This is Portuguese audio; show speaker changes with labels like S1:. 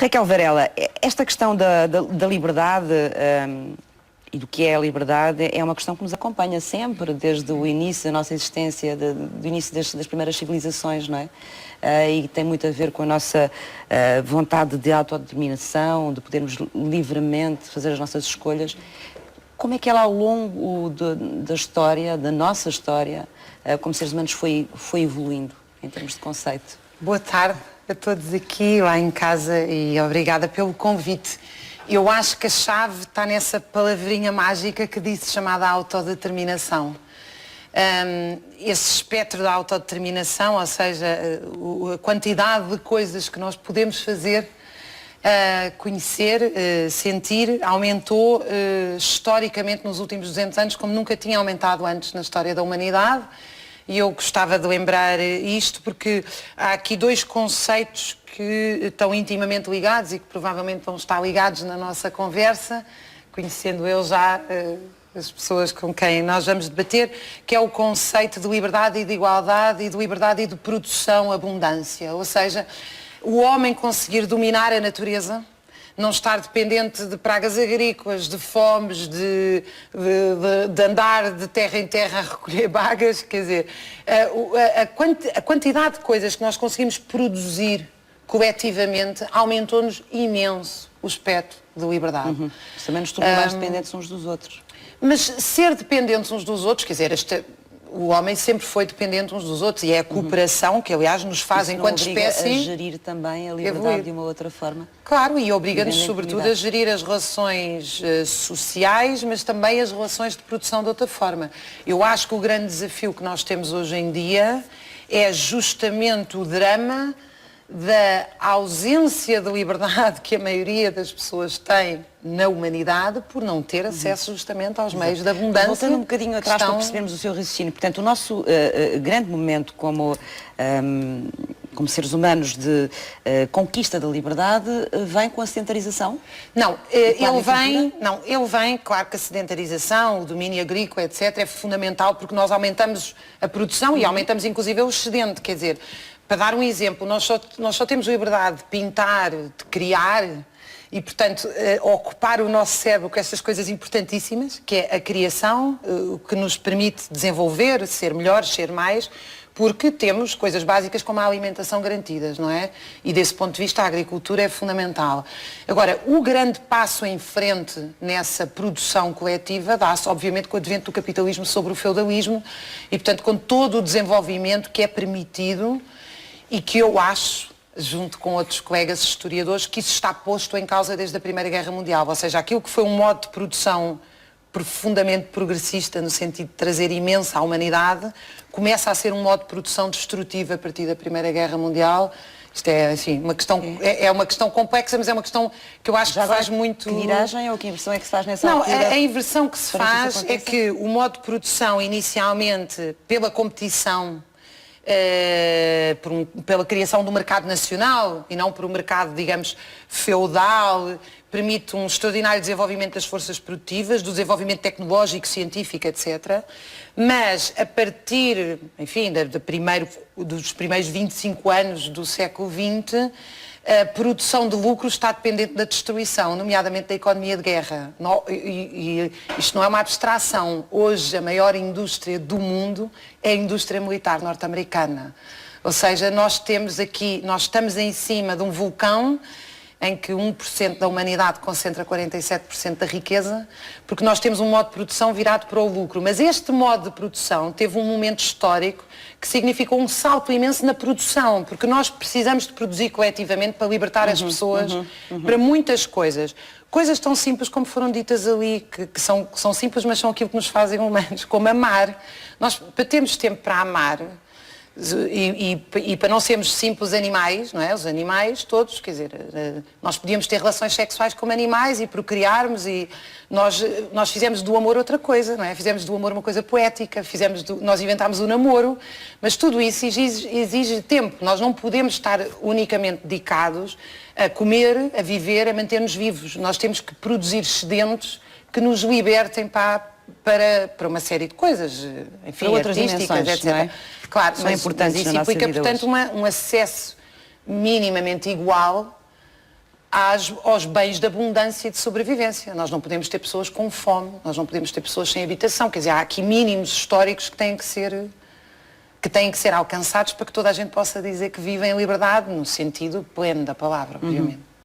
S1: Raquel Varela, esta questão da liberdade e do que é a liberdade é uma questão que nos acompanha sempre, desde o início da nossa existência, do início das primeiras civilizações, não é? E tem muito a ver com a nossa vontade de autodeterminação, de podermos livremente fazer as nossas escolhas. Como é que ela, ao longo da história, da nossa história, como seres humanos, foi evoluindo, em termos de conceito?
S2: Boa tarde a todos aqui, lá em casa, e obrigada pelo convite. Eu acho que a chave está nessa palavrinha mágica que disse, chamada autodeterminação. Esse espectro da autodeterminação, ou seja, a quantidade de coisas que nós podemos fazer, conhecer, sentir, aumentou historicamente nos últimos 200 anos como nunca tinha aumentado antes na história da humanidade. E eu gostava de lembrar isto porque há aqui dois conceitos que estão intimamente ligados e que provavelmente vão estar ligados na nossa conversa, conhecendo eu já as pessoas com quem nós vamos debater, que é o conceito de liberdade e de igualdade e de liberdade e de produção, abundância. Ou seja, o homem conseguir dominar a natureza, não estar dependente de pragas agrícolas, de fomes, de andar de terra em terra a recolher bagas, quer dizer, a quantidade de coisas que nós conseguimos produzir coletivamente aumentou-nos imenso o espectro de liberdade.
S1: Também nos tornou mais dependentes uns dos outros.
S2: Mas ser dependentes uns dos outros, quer dizer, o homem sempre foi dependente uns dos outros e é a cooperação que, aliás, nos faz enquanto espécie
S1: a gerir também a liberdade de uma outra forma.
S2: Claro, e obriga-nos sobretudo a gerir as relações sociais, mas também as relações de produção de outra forma. Eu acho que o grande desafio que nós temos hoje em dia é justamente o drama da ausência de liberdade que a maioria das pessoas tem na humanidade por não ter acesso justamente aos meios da abundância.
S1: Voltando um bocadinho atrás para percebermos o seu raciocínio, portanto, o nosso grande momento como seres humanos de conquista da liberdade vem com a sedentarização?
S2: Não, ele vem, claro que a sedentarização, o domínio agrícola, etc., é fundamental porque nós aumentamos a produção e aumentamos inclusive o excedente, quer dizer, para dar um exemplo, nós só temos liberdade de pintar, de criar e, portanto, ocupar o nosso cérebro com estas coisas importantíssimas, que é a criação, o que nos permite desenvolver, ser melhores, ser mais, porque temos coisas básicas como a alimentação garantidas, não é? E desse ponto de vista a agricultura é fundamental. Agora, o grande passo em frente nessa produção coletiva dá-se, obviamente, com o advento do capitalismo sobre o feudalismo e, portanto, com todo o desenvolvimento que é permitido e que eu acho, junto com outros colegas historiadores, que isso está posto em causa desde a Primeira Guerra Mundial. Ou seja, aquilo que foi um modo de produção profundamente progressista, no sentido de trazer imenso à humanidade, começa a ser um modo de produção destrutivo a partir da Primeira Guerra Mundial. Isto é, assim, uma questão, é uma questão complexa, mas é uma questão que eu acho que faz muito...
S1: Que viragem ou que inversão é que se faz nessa altura?
S2: Não, a inversão que se faz é que o modo de produção, inicialmente, pela competição, pela criação do mercado nacional e não por um mercado, digamos, feudal, permite um extraordinário desenvolvimento das forças produtivas, do desenvolvimento tecnológico, científico, etc. Mas a partir, enfim, dos primeiros 25 anos do século XX, a produção de lucro está dependente da destruição, nomeadamente da economia de guerra. E isto não é uma abstração. Hoje a maior indústria do mundo é a indústria militar norte-americana. Ou seja, nós estamos em cima de um vulcão em que 1% da humanidade concentra 47% da riqueza, porque nós temos um modo de produção virado para o lucro. Mas este modo de produção teve um momento histórico que significou um salto imenso na produção, porque nós precisamos de produzir coletivamente para libertar as pessoas para muitas coisas. Coisas tão simples como foram ditas ali, que são simples, mas são aquilo que nos fazem humanos, como amar. Nós, para termos tempo para amar, e para não sermos simples animais, não é? Os animais todos, quer dizer, nós podíamos ter relações sexuais como animais e procriarmos e nós fizemos do amor outra coisa, não é? Fizemos do amor uma coisa poética, nós inventámos o namoro, mas tudo isso exige tempo. Nós não podemos estar unicamente dedicados a comer, a viver, a manter-nos vivos. Nós temos que produzir excedentes que nos libertem para uma série de coisas, enfim,
S1: para outras
S2: artísticas, etc.
S1: Não é?
S2: Claro,
S1: são importantes
S2: mas isso implica, portanto, um acesso minimamente igual aos bens de abundância e de sobrevivência. Nós não podemos ter pessoas com fome, nós não podemos ter pessoas sem habitação. Quer dizer, há aqui mínimos históricos que têm que ser alcançados para que toda a gente possa dizer que vive em liberdade, no sentido pleno da palavra, obviamente.